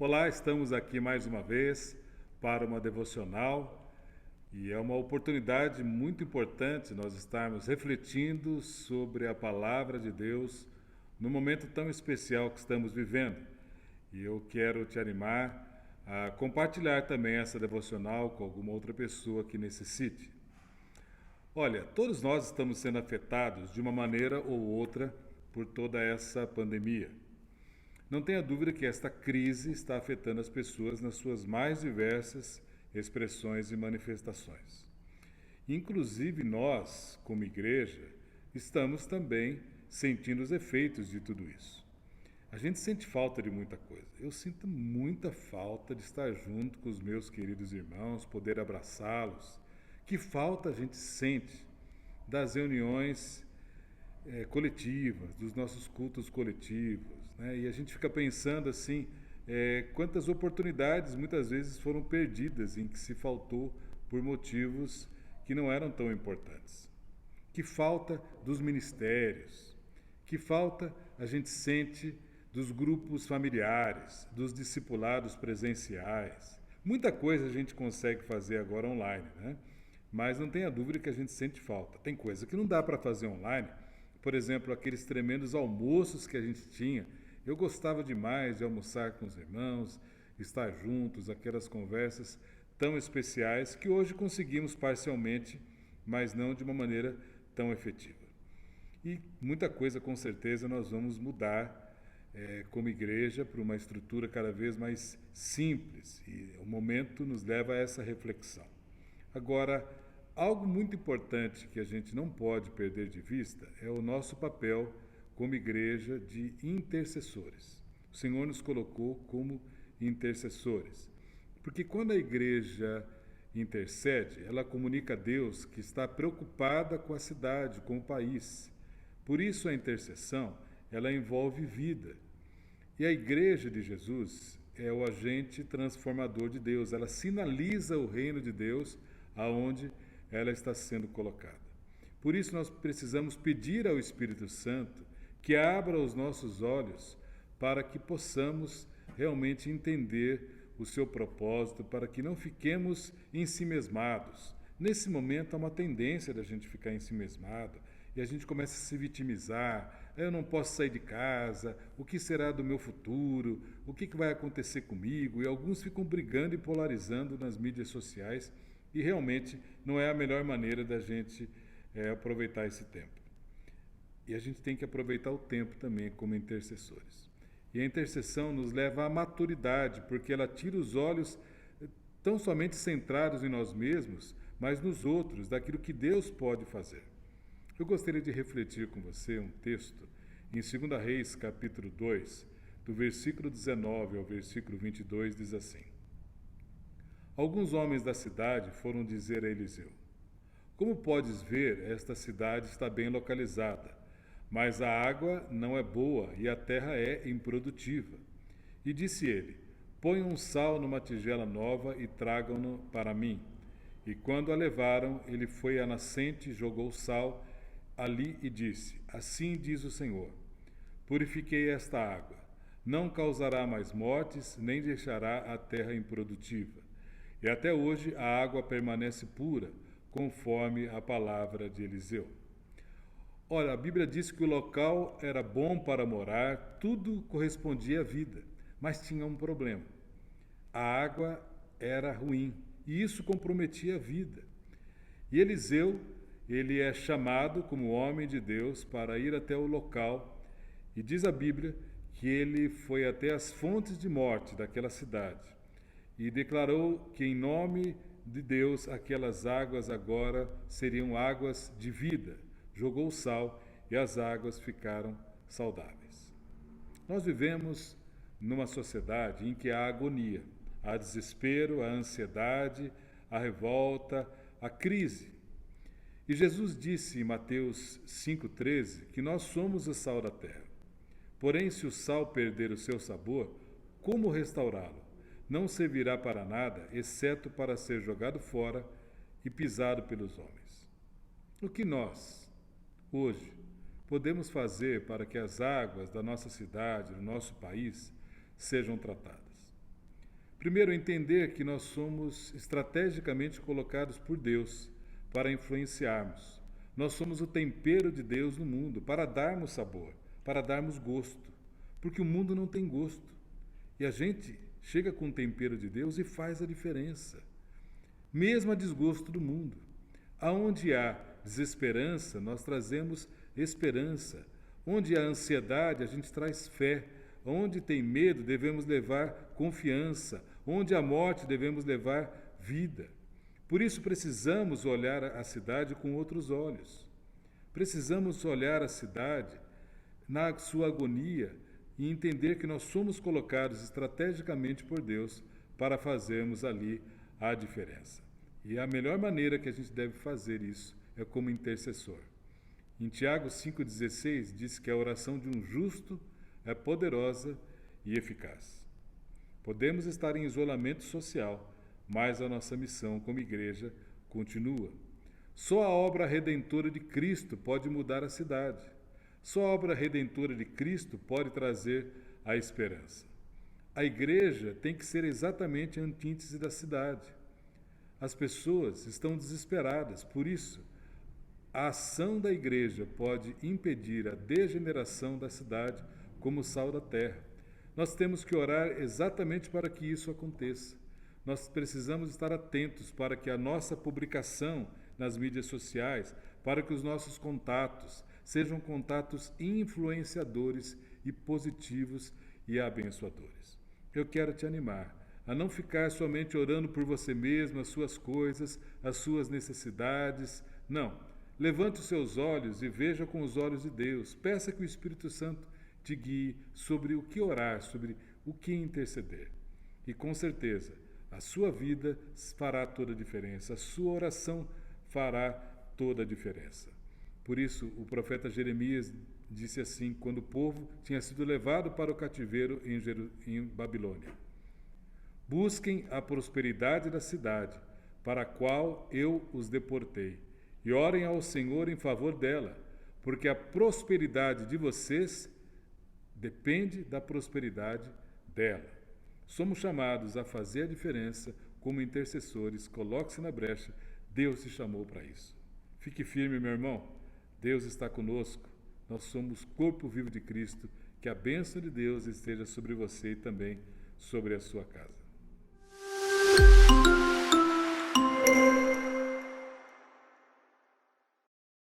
Olá, estamos aqui mais uma vez para uma devocional e é uma oportunidade muito importante nós estarmos refletindo sobre a palavra de Deus no momento tão especial que estamos vivendo. E eu quero te animar a compartilhar também essa devocional com alguma outra pessoa que necessite. Olha, todos nós estamos sendo afetados de uma maneira ou outra por toda essa pandemia. Não tenha dúvida que esta crise está afetando as pessoas nas suas mais diversas expressões e manifestações. Inclusive nós, como igreja, estamos também sentindo os efeitos de tudo isso. A gente sente falta de muita coisa. Eu sinto muita falta de estar junto com os meus queridos irmãos, poder abraçá-los. Que falta a gente sente das reuniões coletivas, dos nossos cultos coletivos, né? E a gente fica pensando assim, quantas oportunidades muitas vezes foram perdidas em que se faltou por motivos que não eram tão importantes. Que falta dos ministérios, que falta a gente sente dos grupos familiares, dos discipulados presenciais. Muita coisa a gente consegue fazer agora online, né? Mas não tenha dúvida que a gente sente falta. Tem coisa que não dá para fazer online. Por exemplo, aqueles tremendos almoços que a gente tinha. Eu gostava demais de almoçar com os irmãos, estar juntos, aquelas conversas tão especiais que hoje conseguimos parcialmente, mas não de uma maneira tão efetiva. E muita coisa, com certeza, nós vamos mudar como igreja para uma estrutura cada vez mais simples. E o momento nos leva a essa reflexão. Agora, algo muito importante que a gente não pode perder de vista é o nosso papel como igreja de intercessores. O Senhor nos colocou como intercessores. Porque quando a igreja intercede, ela comunica a Deus que está preocupada com a cidade, com o país. Por isso a intercessão, ela envolve vida. E a igreja de Jesus é o agente transformador de Deus. Ela sinaliza o reino de Deus aonde ela está sendo colocada. Por isso nós precisamos pedir ao Espírito Santo que abra os nossos olhos para que possamos realmente entender o seu propósito, para que não fiquemos ensimesmados. Nesse momento há uma tendência da gente ficar ensimesmado e a gente começa a se vitimizar. Eu não posso sair de casa, o que será do meu futuro, o que vai acontecer comigo? E alguns ficam brigando e polarizando nas mídias sociais. E realmente não é a melhor maneira da gente aproveitar esse tempo. E a gente tem que aproveitar o tempo também como intercessores. E a intercessão nos leva à maturidade, porque ela tira os olhos tão somente centrados em nós mesmos, mas nos outros, daquilo que Deus pode fazer. Eu gostaria de refletir com você um texto em 2 Reis, capítulo 2, do versículo 19 ao versículo 22, diz assim: Alguns homens da cidade foram dizer a Eliseu: Como podes ver, esta cidade está bem localizada, mas a água não é boa e a terra é improdutiva. E disse ele: Ponham sal numa tigela nova e tragam-no para mim. E quando a levaram, ele foi à nascente, jogou sal ali e disse: Assim diz o Senhor: Purifiquei esta água. Não causará mais mortes, nem deixará a terra improdutiva. E até hoje a água permanece pura, conforme a palavra de Eliseu. Olha, a Bíblia diz que o local era bom para morar, tudo correspondia à vida, mas tinha um problema. A água era ruim e isso comprometia a vida. E Eliseu, ele é chamado como homem de Deus para ir até o local e diz a Bíblia que ele foi até as fontes de morte daquela cidade e declarou que em nome de Deus aquelas águas agora seriam águas de vida. Jogou sal e as águas ficaram saudáveis. Nós vivemos numa sociedade em que há agonia, há desespero, há ansiedade, há revolta, há crise. E Jesus disse em Mateus 5,13 que nós somos o sal da terra. Porém, se o sal perder o seu sabor, como restaurá-lo? Não servirá para nada, exceto para ser jogado fora e pisado pelos homens. O que nós, hoje, podemos fazer para que as águas da nossa cidade, do nosso país, sejam tratadas? Primeiro, entender que nós somos estrategicamente colocados por Deus para influenciarmos. Nós somos o tempero de Deus no mundo para darmos sabor, para darmos gosto, porque o mundo não tem gosto. E a gente chega com o tempero de Deus e faz a diferença, mesmo a desgosto do mundo. Aonde há desesperança, nós trazemos esperança. Onde há ansiedade, a gente traz fé. Onde tem medo, devemos levar confiança. Onde há morte, devemos levar vida. Por isso precisamos olhar a cidade com outros olhos. Precisamos olhar a cidade na sua agonia e entender que nós somos colocados estrategicamente por Deus para fazermos ali a diferença. E a melhor maneira que a gente deve fazer isso é como intercessor. Em Tiago 5,16 diz que a oração de um justo é poderosa e eficaz. Podemos estar em isolamento social, mas a nossa missão como igreja continua. Só a obra redentora de Cristo pode mudar a cidade. Só a obra redentora de Cristo pode trazer a esperança. A igreja tem que ser exatamente a antítese da cidade. As pessoas estão desesperadas, por isso, a ação da igreja pode impedir a degeneração da cidade como sal da terra. Nós temos que orar exatamente para que isso aconteça. Nós precisamos estar atentos para que a nossa publicação nas mídias sociais, para que os nossos contatos sejam contatos influenciadores e positivos e abençoadores. Eu quero te animar a não ficar somente orando por você mesmo, as suas coisas, as suas necessidades. Não. Levante os seus olhos e veja com os olhos de Deus. Peça que o Espírito Santo te guie sobre o que orar, sobre o que interceder. E com certeza, a sua vida fará toda a diferença, a sua oração fará toda a diferença. Por isso, o profeta Jeremias disse assim, quando o povo tinha sido levado para o cativeiro em Babilônia: busquem a prosperidade da cidade, para a qual eu os deportei, e orem ao Senhor em favor dela, porque a prosperidade de vocês depende da prosperidade dela. Somos chamados a fazer a diferença como intercessores. Coloque-se na brecha. Deus te chamou para isso. Fique firme, meu irmão. Deus está conosco. Nós somos corpo vivo de Cristo. Que a bênção de Deus esteja sobre você e também sobre a sua casa.